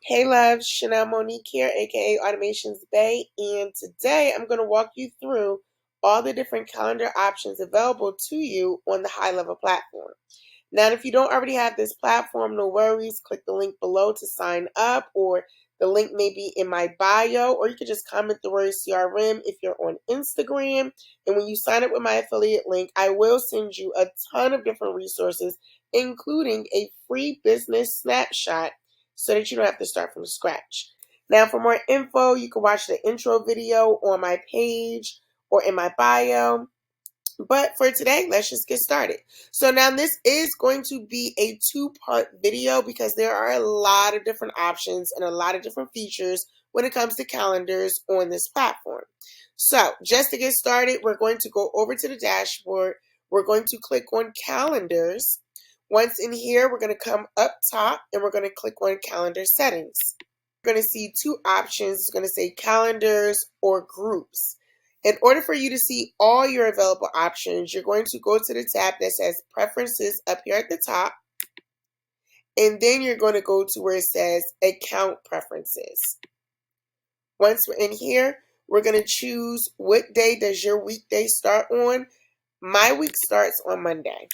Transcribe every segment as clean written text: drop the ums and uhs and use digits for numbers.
Hey loves, Chanel Monique here, aka Automations Bay, and today I'm going to walk you through all the different calendar options available to you on the HighLevel platform. Now, if you don't already have this platform, no worries. Click the link below to sign up, or the link may be in my bio, or you can just comment the word CRM if you're on Instagram. And when you sign up with my affiliate link, I will send you a ton of different resources, including a free business snapshot so that you don't have to start from scratch. Now, for more info, you can watch the intro video on my page or in my bio. But for today, let's just get started. So now this is going to be a two-part video because there are a lot of different options and a lot of different features when it comes to calendars on this platform. So just to get started, we're going to go over to the dashboard. We're going to click on calendars. Once in here, we're going to come up top and we're going to click on calendar settings. We're going to see two options. It's going to say calendars or groups. In order for you to see all your available options, you're going to go to the tab that says Preferences up here at the top. And then you're going to go to where it says Account Preferences. Once we're in here, we're going to choose what day does your weekday start on. My week starts on Monday.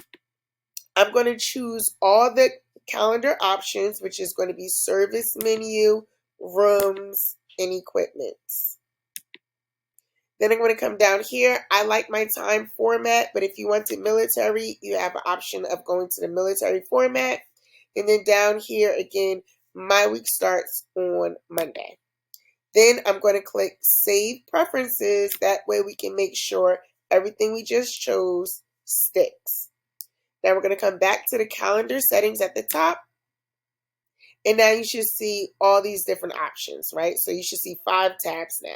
I'm going to choose all the calendar options, which is going to be service menu, rooms, and equipments. Then I'm going to come down here. I like my time format, but if you want to military, you have an option of going to the military format. And then down here again, my week starts on Monday. Then I'm going to click Save Preferences. That way we can make sure everything we just chose sticks. Now we're going to come back to the calendar settings at the top. And now you should see all these different options, right? So you should see 5 tabs now.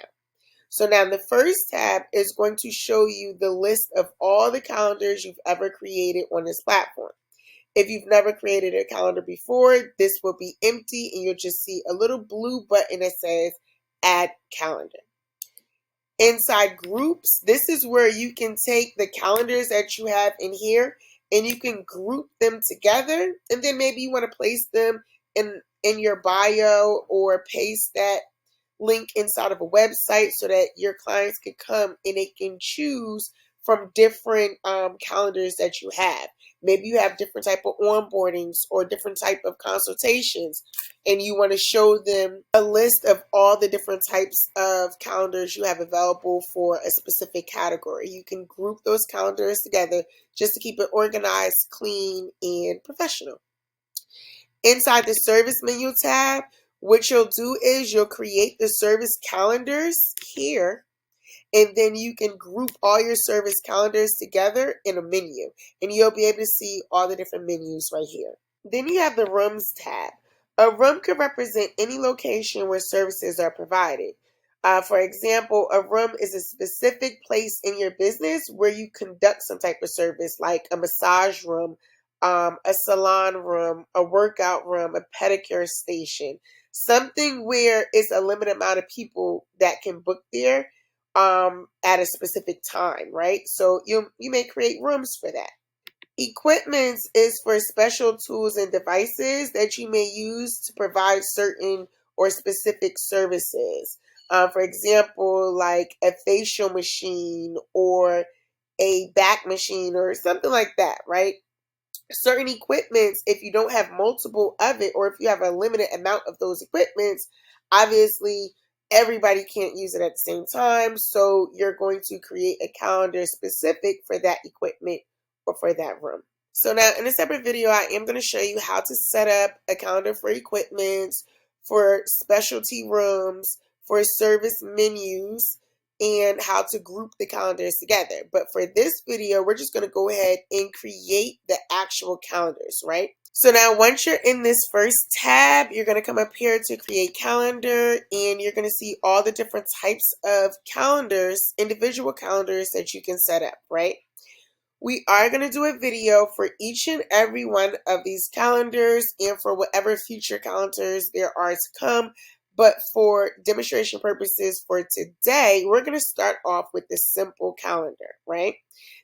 So now the first tab is going to show you the list of all the calendars you've ever created on this platform. If you've never created a calendar before, this will be empty and you'll just see a little blue button that says Add Calendar. Inside groups, this is where you can take the calendars that you have in here and you can group them together, and then maybe you want to place them in your bio or paste that link inside of a website so that your clients can come and they can choose from different calendars that you have. Maybe you have different type of onboardings or different type of consultations, and you want to show them a list of all the different types of calendars you have available for a specific category. You can group those calendars together just to keep it organized, clean, and professional. Inside the service menu tab, what you'll do is you'll create the service calendars here, and then you can group all your service calendars together in a menu, and you'll be able to see all the different menus right here. Then you have the rooms tab. A room could represent any location where services are provided. For example, a room is a specific place in your business where you conduct some type of service, like a massage room, a salon room, a workout room, a pedicure station, something where it's a limited amount of people that can book there at a specific time, right? So you may create rooms for that. Equipment is for special tools and devices that you may use to provide certain or specific services. For example, like a facial machine or a back machine or something like that, right? Certain equipments, if you don't have multiple of it, or if you have a limited amount of those equipments, obviously everybody can't use it at the same time. So you're going to create a calendar specific for that equipment or for that room. So now in a separate video, I am going to show you how to set up a calendar for equipment, for specialty rooms, for service menus, and how to group the calendars together. But for this video, we're just going to go ahead and create the actual calendars, right? So now once you're in this first tab, you're going to come up here to create calendar, and you're going to see all the different types of calendars, individual calendars that you can set up, right? We are going to do a video for each and every one of these calendars and for whatever future calendars there are to come. But for demonstration purposes for today, we're going to start off with the simple calendar, right?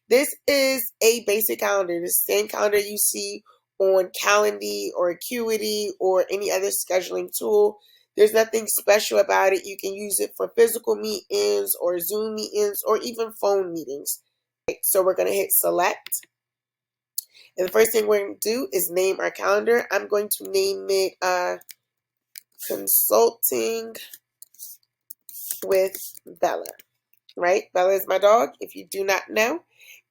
This is a basic calendar, the same calendar you see on Calendly or Acuity or any other scheduling tool. There's nothing special about it. You can use it for physical meetings or Zoom meetings or even phone meetings. So we're going to hit select. And the first thing we're going to do is name our calendar. I'm going to name it Consulting with Bella. Right? Bella is my dog, if you do not know.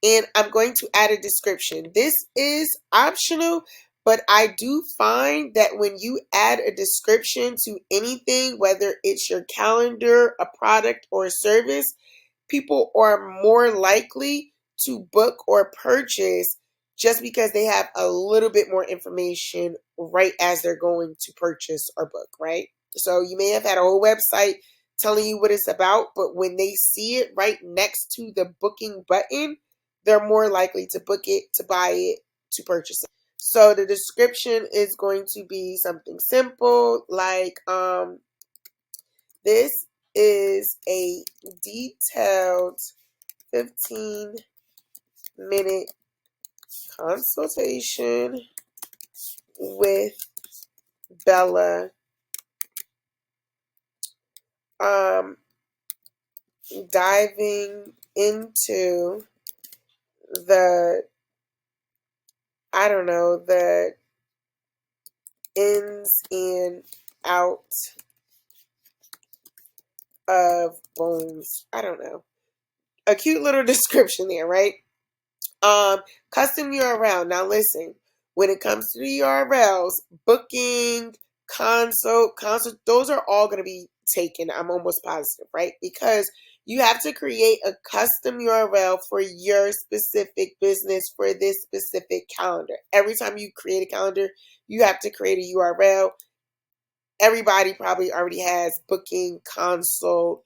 And I'm going to add a description. This is optional, but I do find that when you add a description to anything, whether it's your calendar, a product, or a service, people are more likely to book or purchase just because they have a little bit more information right as they're going to purchase or book, right? So you may have had a whole website telling you what it's about, but when they see it right next to the booking button, they're more likely to book it, to buy it, to purchase it. So the description is going to be something simple like this is a detailed 15-minute consultation with Bella. Diving into the ins and out of bones. A cute little description there, right? Custom URL. Now listen, when it comes to the URLs, booking, consult, those are all going to be taken. I'm almost positive, right? Because you have to create a custom URL for your specific business for this specific calendar. Every time you create a calendar, you have to create a URL. Everybody probably already has booking, consult,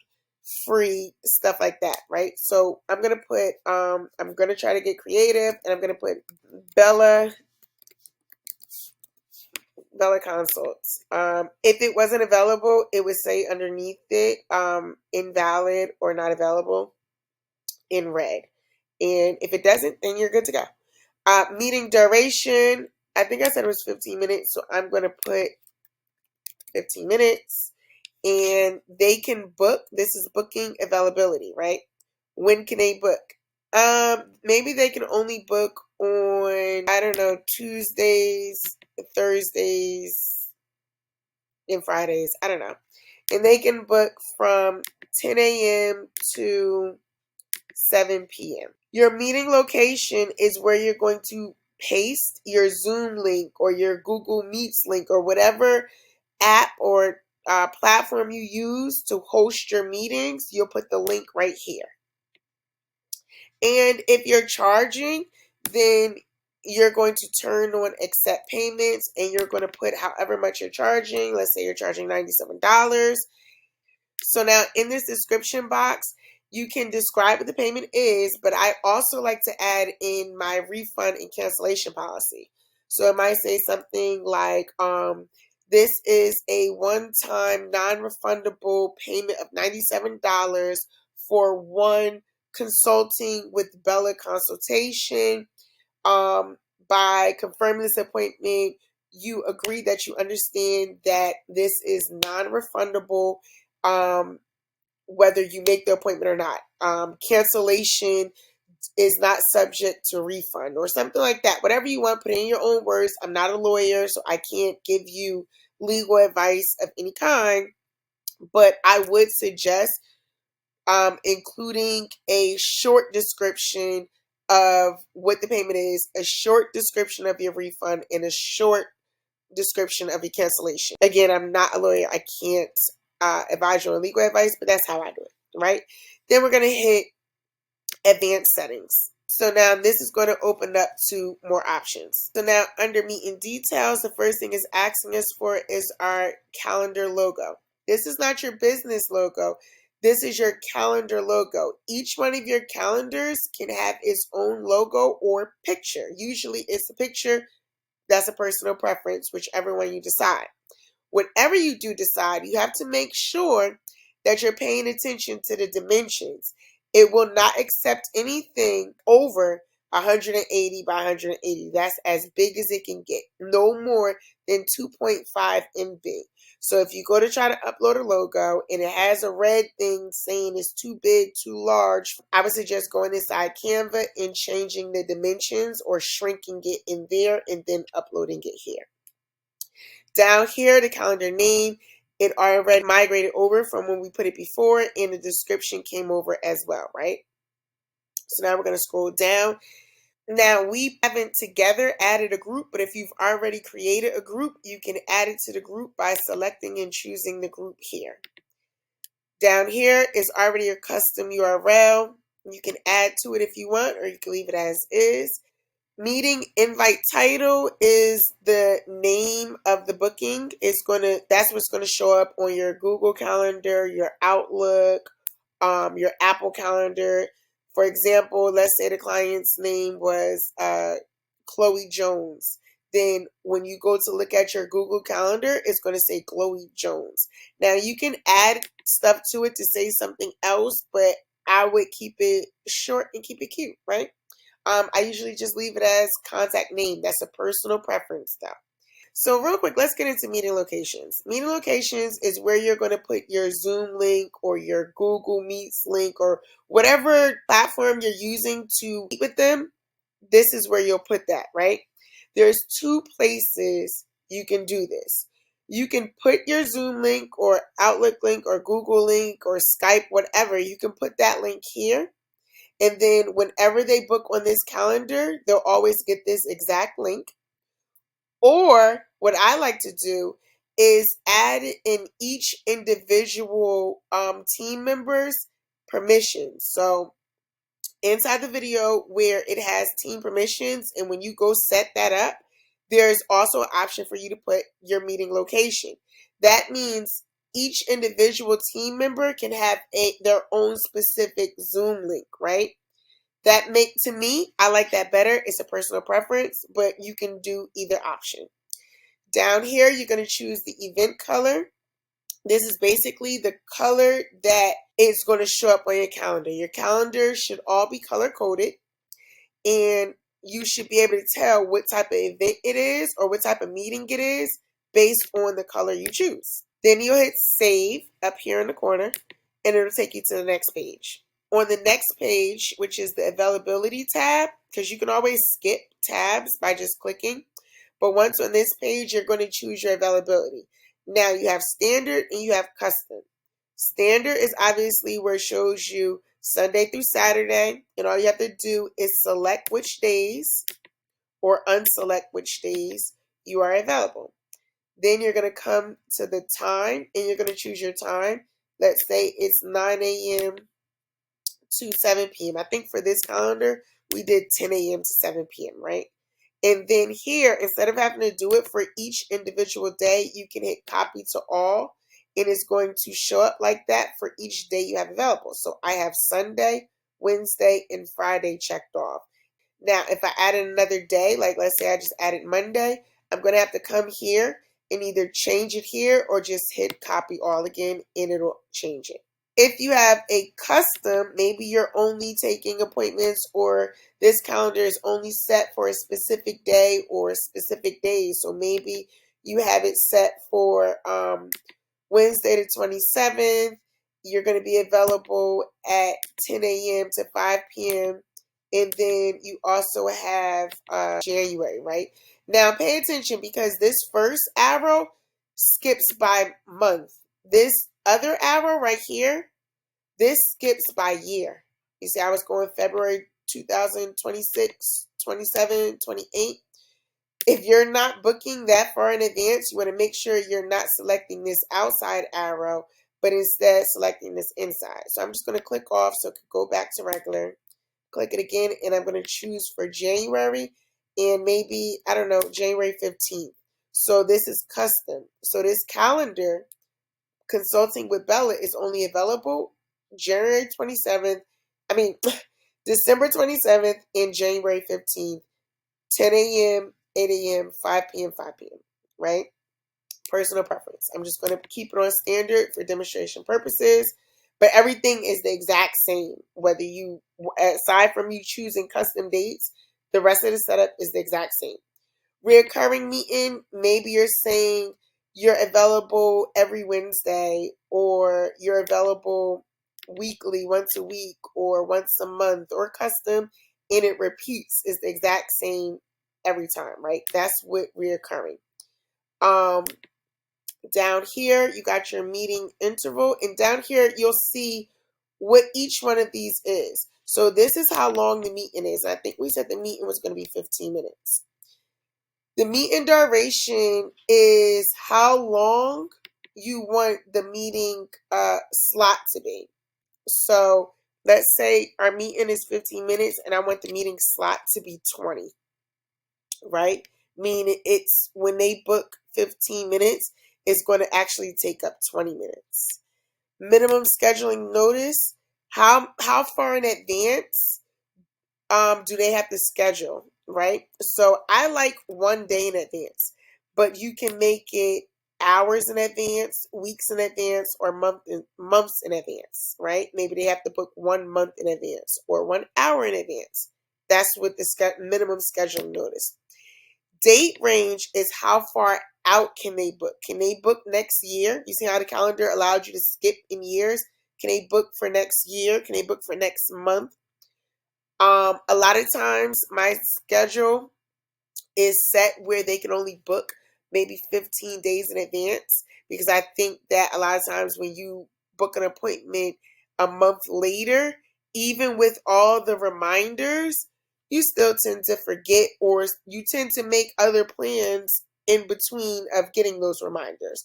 free, stuff like that, right? So I'm going to put, I'm going to try to get creative, and I'm going to put Bella Consults. If it wasn't available, it would say underneath it, invalid or not available in red. And if it doesn't, then you're good to go. Meeting duration, I think I said it was 15 minutes, so I'm going to put 15 minutes. And they can book. This is booking availability, right? When can they book? Maybe they can only book on, Tuesdays, Thursdays, and Fridays. I don't know. And they can book from 10 a.m. to 7 p.m. Your meeting location is where you're going to paste your Zoom link or your Google Meets link or whatever app or platform you use to host your meetings. You'll put the link right here. And if you're charging, then you're going to turn on accept payments, and you're going to put however much you're charging. Let's say you're charging $97. So now in this description box, you can describe what the payment is, but I also like to add in my refund and cancellation policy. So it might say something like, this is a one-time non-refundable payment of $97 for one consulting with Bella consultation. By confirming this appointment, you agree that you understand that this is non-refundable, whether you make the appointment or not. Cancellation is not subject to refund or something like that. Whatever you want, put it in your own words. I'm not a lawyer, so I can't give you legal advice of any kind, but I would suggest including a short description of what the payment is, a short description of your refund, and a short description of your cancellation. Again, I'm not a lawyer. I can't advise you on legal advice, but that's how I do it, right? Then we're going to hit advanced settings. So now this is going to open up to more options. So now under meeting details, the first thing it's asking us for is our calendar logo. This is not your business logo. This is your calendar logo. Each one of your calendars can have its own logo or picture. Usually it's a picture. That's a personal preference, whichever one you decide. Whatever you do decide, you have to make sure that you're paying attention to the dimensions. It will not accept anything over 180 by 180. That's as big as it can get. No more than 2.5 MB. So if you go to try to upload a logo and it has a red thing saying it's too big, too large, I would suggest going inside Canva and changing the dimensions or shrinking it in there and then uploading it here. Down here, the calendar name, it already migrated over from when we put it before, and the description came over as well, right? So now we're going to scroll down. Now we haven't together added a group, but if you've already created a group, you can add it to the group by selecting and choosing the group here. Down here is already your custom URL. You can add to it if you want, or you can leave it as is. Meeting invite title is the name of the booking. That's what's gonna show up on your Google Calendar, your Outlook, your Apple Calendar. For example, let's say the client's name was Chloe Jones. Then when you go to look at your Google Calendar, it's going to say Chloe Jones. Now you can add stuff to it to say something else, but I would keep it short and keep it cute, right? I usually just leave it as contact name. That's a personal preference though. So real quick, let's get into meeting locations. Meeting locations is where you're going to put your Zoom link or your Google Meets link or whatever platform you're using to meet with them. This is where you'll put that, right? There's two places you can do this. You can put your Zoom link or Outlook link or Google link or Skype, whatever. You can put that link here. And then whenever they book on this calendar, they'll always get this exact link. Or what I like to do is add in each individual team member's permissions. So inside the video where it has team permissions, and when you go set that up, there's also an option for you to put your meeting location. That means each individual team member can have their own specific Zoom link, right? To me, I like that better. It's a personal preference, but you can do either option. Down here, you're going to choose the event color. This is basically the color that is going to show up on your calendar. Your calendar should all be color coded, and you should be able to tell what type of event it is or what type of meeting it is based on the color you choose. Then you'll hit save up here in the corner, and it'll take you to the next page. On the next page, which is the availability tab, because you can always skip tabs by just clicking. But once on this page, you're going to choose your availability. Now you have standard and you have custom. Standard is obviously where it shows you Sunday through Saturday, and all you have to do is select which days or unselect which days you are available. Then you're going to come to the time and you're going to choose your time. Let's say it's 9 a.m. to 7 p.m. I think for this calendar, we did 10 a.m. to 7 p.m., right? And then here, instead of having to do it for each individual day, you can hit copy to all, and it's going to show up like that for each day you have available. So I have Sunday, Wednesday, and Friday checked off. Now, if I added another day, like let's say I just added Monday, I'm going to have to come here and either change it here or just hit copy all again, and it'll change it. If you have a custom, maybe you're only taking appointments or this calendar is only set for a specific day or a specific days. So maybe you have it set for Wednesday the 27th. You're going to be available at 10 a.m. to 5 p.m. And then you also have January, right? Now pay attention because this first arrow skips by month. This other arrow right here, this skips by year. You see, I was going February 2026, 27, 28. If you're not booking that far in advance, you want to make sure you're not selecting this outside arrow, but instead selecting this inside. So I'm just going to click off so it could go back to regular. Click it again, and I'm going to choose for January and maybe, I don't know, January 15th. So this is custom. So this calendar, Consulting with Bella, is only available January 27th, December 27th and January 15th, 10 a.m., 8 a.m., 5 p.m., 5 p.m., right? Personal preference. I'm just going to keep it on standard for demonstration purposes. But everything is the exact same. Whether you, aside from you choosing custom dates, the rest of the setup is the exact same. Reoccurring meeting, maybe you're saying you're available every Wednesday, or you're available weekly, once a week, or once a month, or custom, and it repeats, is the exact same every time, right? That's what reoccurring. Down here, you got your meeting interval, and down here, you'll see what each one of these is. So this is how long the meeting is. I think we said the meeting was going to be 15 minutes. The meeting duration is how long you want the meeting slot to be. So let's say our meeting is 15 minutes and I want the meeting slot to be 20, right? Meaning it's when they book 15 minutes, it's going to actually take up 20 minutes. Minimum scheduling notice, how far in advance do they have to schedule, right? So I like 1 day in advance, but you can make it hours in advance, weeks in advance, or months in advance, right? Maybe they have to book 1 month in advance or 1 hour in advance. That's what the minimum scheduling notice. Date range is how far out can they book? Can they book next year? You see how the calendar allowed you to skip in years? Can they book for next year? Can they book for next month? A lot of times my schedule is set where they can only book maybe 15 days in advance, because I think that a lot of times when you book an appointment a month later, even with all the reminders, you still tend to forget, or you tend to make other plans in between of getting those reminders.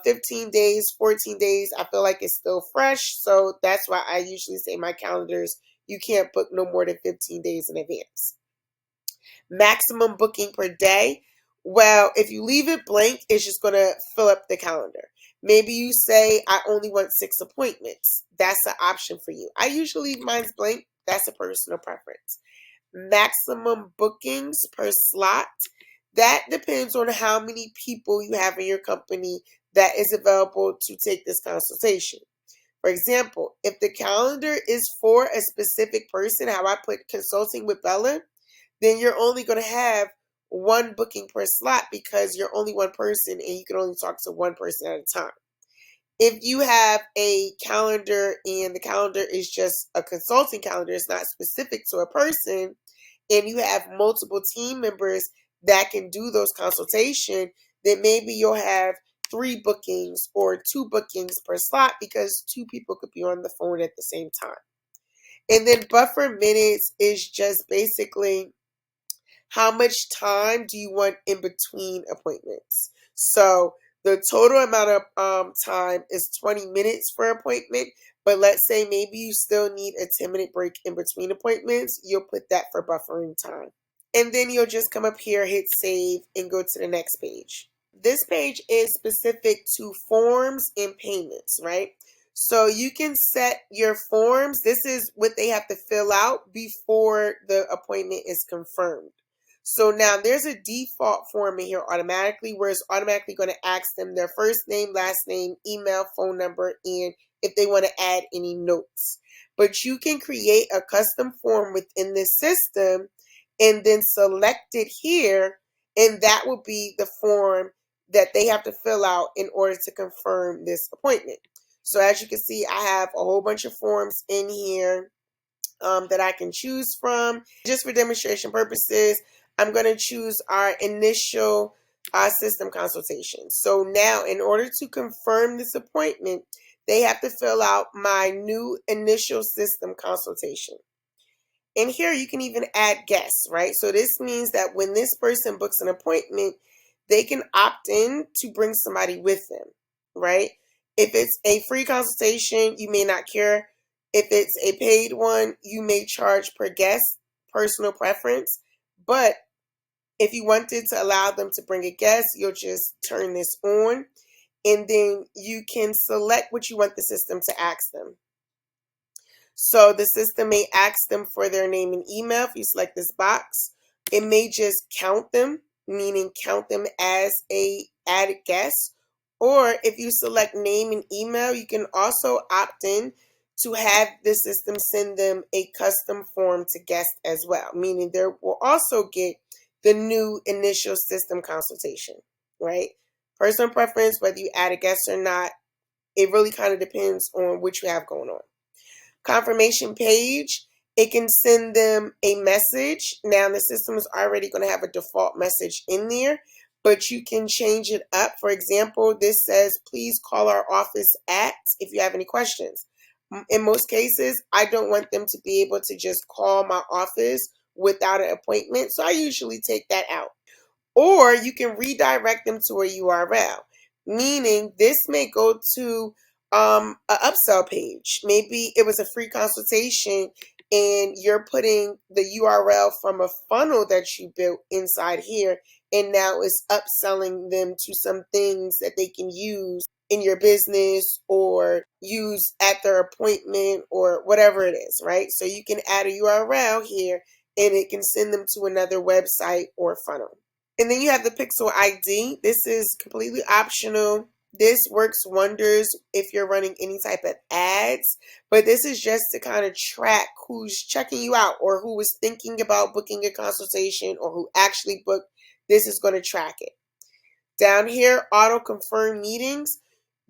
15 days, 14 days, I feel like it's still fresh. So that's why I usually say my calendars, you can't book no more than 15 days in advance. Maximum booking per day. Well, if you leave it blank, it's just going to fill up the calendar. Maybe you say, I only want 6 appointments. That's an option for you. I usually leave mine blank. That's a personal preference. Maximum bookings per slot. That depends on how many people you have in your company that is available to take this consultation. For example, if the calendar is for a specific person, how I put consulting with Bella, then you're only going to have 1 booking per slot, because you're only one person and you can only talk to one person at a time. If you have a calendar and the calendar is just a consulting calendar, it's not specific to a person, and you have multiple team members that can do those consultation, then maybe you'll have 3 bookings or 2 bookings per slot, because 2 people could be on the phone at the same time. And then buffer minutes is just basically how much time do you want in between appointments. So the total amount of time is 20 minutes for appointment, but let's say maybe you still need a 10-minute break in between appointments. You'll put that for buffering time. And then you'll just come up here, hit save, and go to the next page. This page is specific to forms and payments, right? So you can set your forms. This is what they have to fill out before the appointment is confirmed. So now there's a default form in here automatically, where it's automatically going to ask them their first name, last name, email, phone number, and if they want to add any notes. But you can create a custom form within this system and then select it here, and that will be the form that they have to fill out in order to confirm this appointment. So as you can see, I have a whole bunch of forms in here that I can choose from. Just for demonstration purposes, I'm going to choose our initial system consultation. So now, in order to confirm this appointment, they have to fill out my new initial system consultation. And here you can even add guests, right? So this means that when this person books an appointment, they can opt in to bring somebody with them, right? If it's a free consultation, you may not care. If it's a paid one, you may charge per guest, personal preference. But if you wanted to allow them to bring a guest, you'll just turn this on, and then you can select what you want the system to ask them. So the system may ask them for their name and email. If you select this box, it may just count them, meaning count them as a added guest. Or if you select name and email, you can also opt in to have the system send them a custom form to guest as well, meaning they will also get the new initial system consultation, right? Personal preference, whether you add a guest or not, it really kind of depends on what you have going on. Confirmation page, it can send them a message. Now the system is already going to have a default message in there, but you can change it up. For example, this says, please call our office at, if you have any questions. In most cases, I don't want them to be able to just call my office without an appointment, so I usually take that out. Or you can redirect them to a URL, meaning this may go to an upsell page. Maybe it was a free consultation and you're putting the URL from a funnel that you built inside here, and now it's upselling them to some things that they can use in your business or use at their appointment or whatever it is, right? So you can add a URL here and it can send them to another website or funnel. And then you have the Pixel ID. This is completely optional. This works wonders if you're running any type of ads, but this is just to kind of track who's checking you out or who was thinking about booking a consultation or who actually booked. This is going to track it. Down here, auto confirm meetings.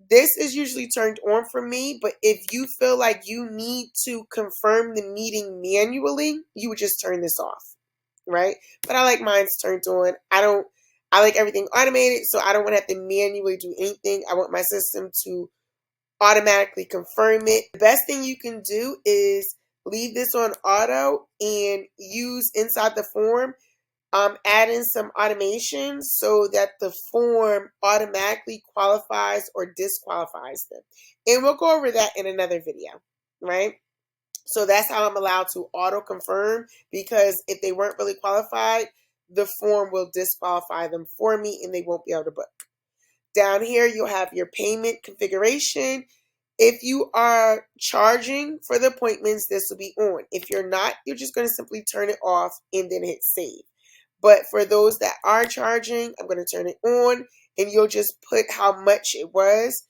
This is usually turned on for me, but if you feel like you need to confirm the meeting manually, you would just turn this off, right? But I like mine's turned on. I like everything automated, so I don't want to have to manually do anything. I want my system to automatically confirm it. The best thing you can do is leave this on auto and use inside the form, add in some automation so that the form automatically qualifies or disqualifies them. And we'll go over that in another video, right? So that's how I'm allowed to auto confirm, because if they weren't really qualified, the form will disqualify them for me and they won't be able to book. Down here, you'll have your payment configuration. If you are charging for the appointments, this will be on. If you're not, you're just going to simply turn it off and then hit save. But for those that are charging, I'm going to turn it on and you'll just put how much it was.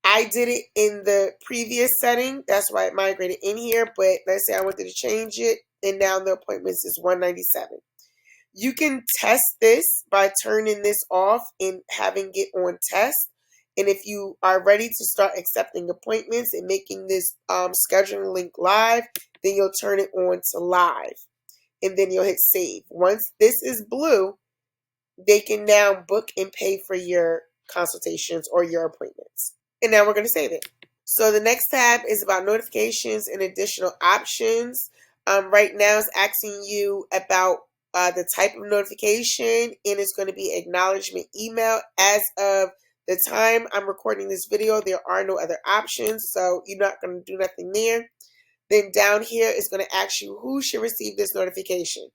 I did it in the previous setting. That's why it migrated in here. But let's say I wanted to change it and now the appointments is $197. You can test this by turning this off and having it on test. And if you are ready to start accepting appointments and making this scheduling link live, then you'll turn it on to live. And then you'll hit save. Once this is blue, they can now book and pay for your consultations or your appointments. And now we're going to save it. So the next tab is about notifications and additional options. Right now it's asking you about the type of notification, and it's going to be acknowledgement email. As of the time I'm recording this video, there are no other options, so you're not going to do nothing there. Then down here is going to ask you who should receive this notification.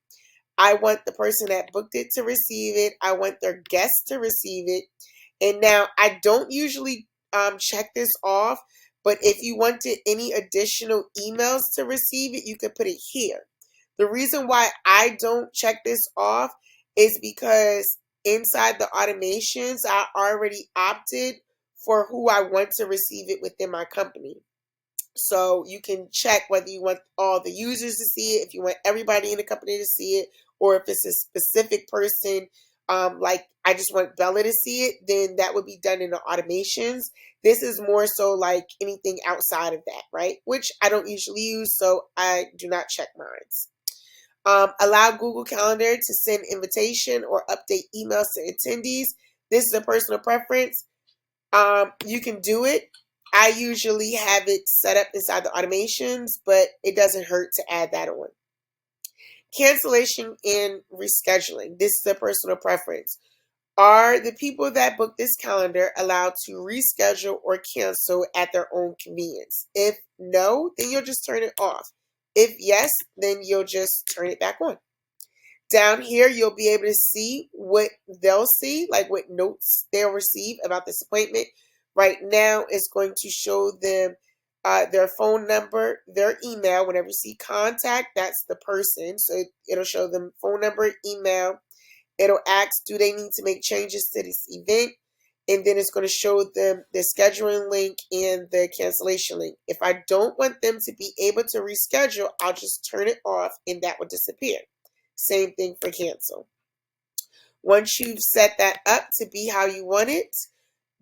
I want the person that booked it to receive it. I want their guests to receive it. And now I don't usually check this off, but if you wanted any additional emails to receive it, you can put it here. The reason why I don't check this off is because inside the automations, I already opted for who I want to receive it within my company. So you can check whether you want all the users to see it, if you want everybody in the company to see it, or if it's a specific person, like I just want Bella to see it, then that would be done in the automations. This is more so like anything outside of that, right? Which I don't usually use, so I do not check mine. Allow Google Calendar to send invitation or update emails to attendees. This is a personal preference. You can do it. I usually have it set up inside the automations, but it doesn't hurt to add that on. Cancellation and rescheduling. This is a personal preference. Are the people that book this calendar allowed to reschedule or cancel at their own convenience? If no, then you'll just turn it off. If yes, then you'll just turn it back on. Down here, you'll be able to see what they'll see, like what notes they'll receive about this appointment. Right now, it's going to show them their phone number, their email. Whenever you see contact, that's the person. So it'll show them phone number, email. It'll ask, do they need to make changes to this event? and then it's going to show them the scheduling link and the cancellation link. If I don't want them to be able to reschedule, I'll just turn it off and that will disappear. Same thing for cancel. Once you've set that up to be how you want it,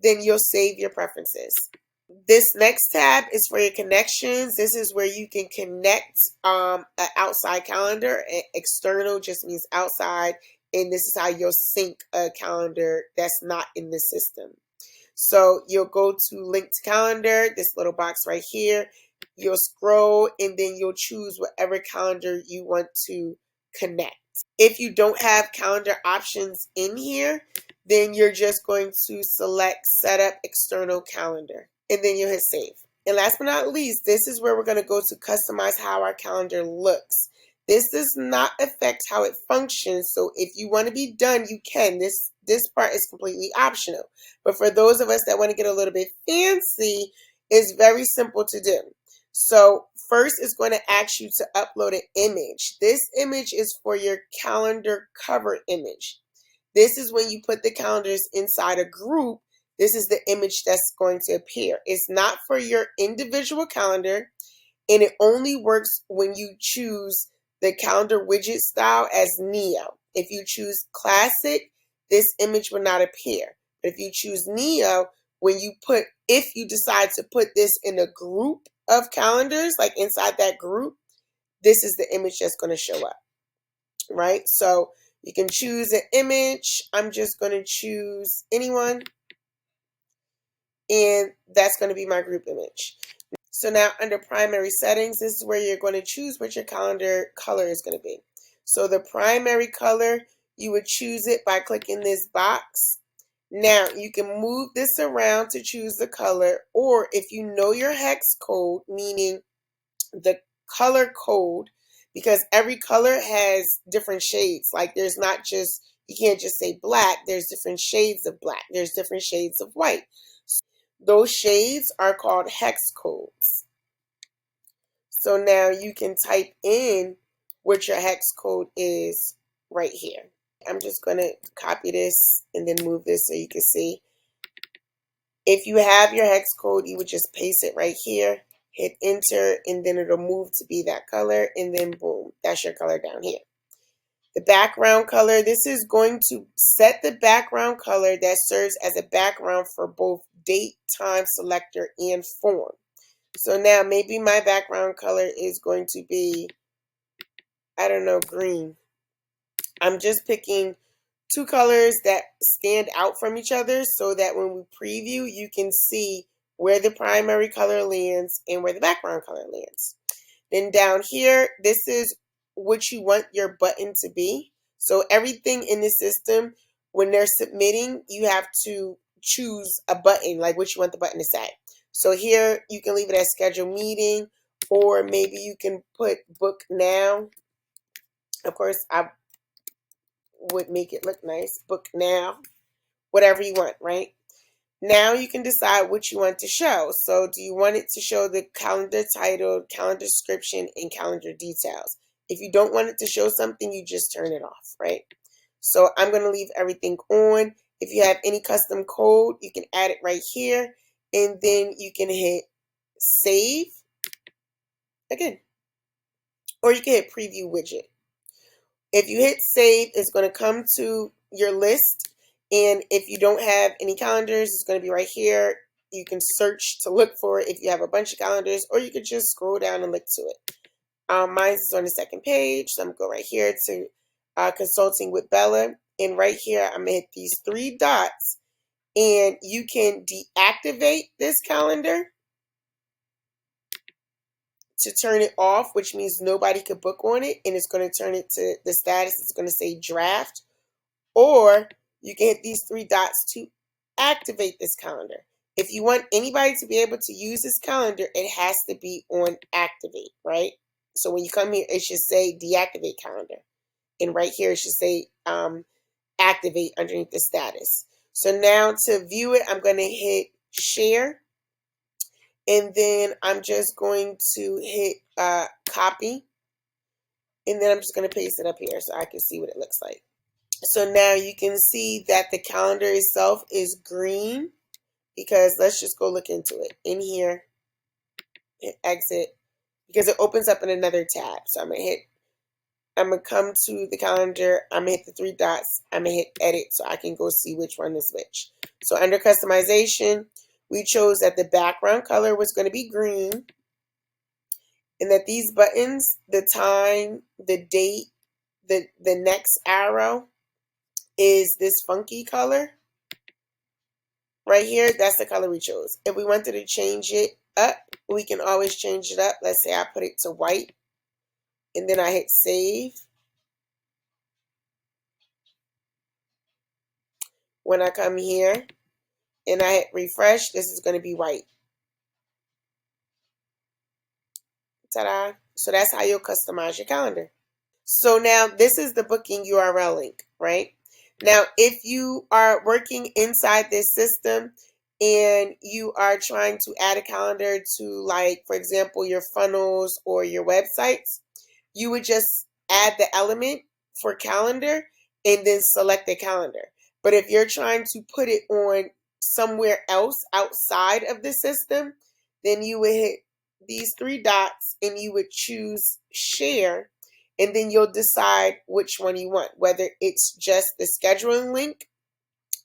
then you'll save your preferences. This next tab is for your connections. This is where you can connect an outside calendar. External just means outside, and this is how you'll sync a calendar that's not in the system. So you'll go to link to calendar, this little box right here. You'll scroll and then you'll choose whatever calendar you want to connect. If you don't have calendar options in here, then you're just going to select set up external calendar and then you'll hit save. And last but not least, this is where we're going to go to customize how our calendar looks. This does not affect how it functions, so if you want to be done, you can. This part is completely optional. But for those of us that want to get a little bit fancy, it's very simple to do. So first it's going to ask you to upload an image. This image is for your calendar cover image. This is when you put the calendars inside a group. This is the image that's going to appear. It's not for your individual calendar, and it only works when you choose the calendar widget style as Neo. If you choose Classic, this image will not appear. But if you choose Neo, if you decide to put this in a group of calendars, like inside that group, this is the image that's going to show up, right? So you can choose an image. I'm just going to choose anyone, and that's going to be my group image. So now under primary settings, this is where you're going to choose what your calendar color is going to be. So the primary color, you would choose it by clicking this box. Now you can move this around to choose the color, or if you know your hex code, meaning the color code, because every color has different shades. Like there's not just, you can't just say black, there's different shades of black, there's different shades of white. Those shades are called hex codes. So now you can type in what your hex code is right here. I'm just going to copy this and then move this so you can see. If you have your hex code, you would just paste it right here, hit enter, and then it'll move to be that color, and then boom, that's your color down here. The background color, this is going to set the background color that serves as a background for both date, time, selector, and form. So now maybe my background color is going to be, I don't know, green. I'm just picking two colors that stand out from each other so that when we preview, you can see where the primary color lands and where the background color lands. Then down here, this is what you want your button to be. So everything in the system, when they're submitting, you have to choose a button, like what you want the button to say. So here, you can leave it as schedule meeting, or maybe you can put book now. Of course, I would make it look nice. Book now, whatever you want, right? Now you can decide what you want to show. So do you want it to show the calendar title, calendar description, and calendar details? If you don't want it to show something, you just turn it off, right? So I'm going to leave everything on. If you have any custom code, you can add it right here, and then you can hit save again, or you can hit preview widget. If you hit save, it's going to come to your list. And if you don't have any calendars, it's going to be right here. You can search to look for it if you have a bunch of calendars, or you could just scroll down and look to it. Mine is on the second page. So I'm going to go right here to consulting with Bella. And right here, I'm going to hit these three dots. And you can deactivate this calendar to turn it off, which means nobody could book on it. And it's going to turn it to the status. It's going to say draft. Or you can hit these three dots to activate this calendar. If you want anybody to be able to use this calendar, it has to be on activate, right? So when you come here, it should say deactivate calendar. And right here, it should say activate underneath the status. So now to view it, I'm going to hit share. And then I'm just going to hit copy. And then I'm just going to paste it up here so I can see what it looks like. So now you can see that the calendar itself is green, because let's just go look into it. In here, hit exit, because it opens up in another tab. So I'm gonna come to the calendar, I'm gonna hit the three dots, I'm gonna hit edit so I can go see which one is which. So under customization, we chose that the background color was gonna be green, and that these buttons, the time, the date, the next arrow is this funky color right here. That's the color we chose. If we wanted to change it up, we can always change it up. Let's say I put it to white, and then I hit save. When I come here and I hit refresh, this is going to be white. Ta-da! So that's how you'll customize your calendar. So now this is the booking URL link, right? Now, if you are working inside this system and you are trying to add a calendar to, like, for example, your funnels or your websites, you would just add the element for calendar and then select the calendar. But if you're trying to put it on somewhere else outside of the system, then you would hit these three dots and you would choose share, and then you'll decide which one you want, whether it's just the scheduling link,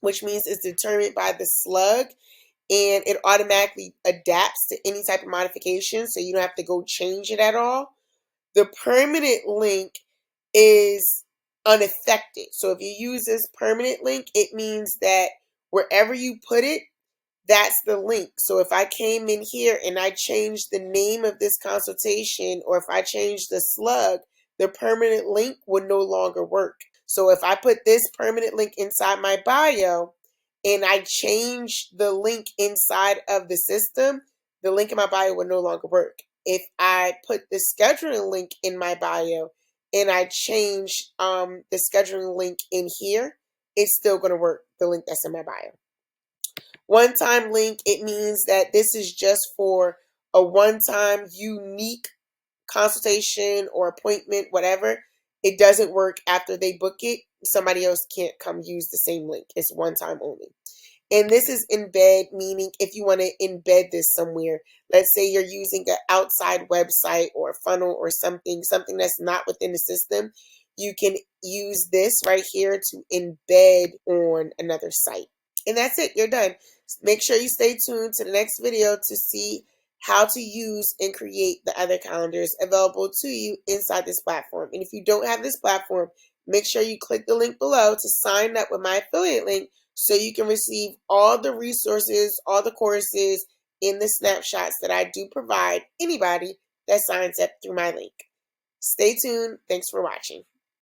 which means it's determined by the slug and it automatically adapts to any type of modification, so you don't have to go change it at all. The permanent link is unaffected. So if you use this permanent link, it means that wherever you put it, that's the link. So if I came in here and I changed the name of this consultation, or if I changed the slug, the permanent link would no longer work. So if I put this permanent link inside my bio and I change the link inside of the system, the link in my bio would no longer work. If I put the scheduling link in my bio and I change the scheduling link in here, it's still going to work, the link that's in my bio. One-time link, it means that this is just for a one-time unique consultation or appointment, whatever. It doesn't work after they book it. Somebody else can't come use the same link. It's one time only. And this is embed, meaning if you want to embed this somewhere, let's say you're using an outside website or a funnel or something that's not within the system, you can use this right here to embed on another site. And that's it, you're done. Make sure you stay tuned to the next video to see how to use and create the other calendars available to you inside this platform. And if you don't have this platform, make sure you click the link below to sign up with my affiliate link so you can receive all the resources, all the courses, and the snapshots that I do provide anybody that signs up through my link. Stay tuned. Thanks for watching.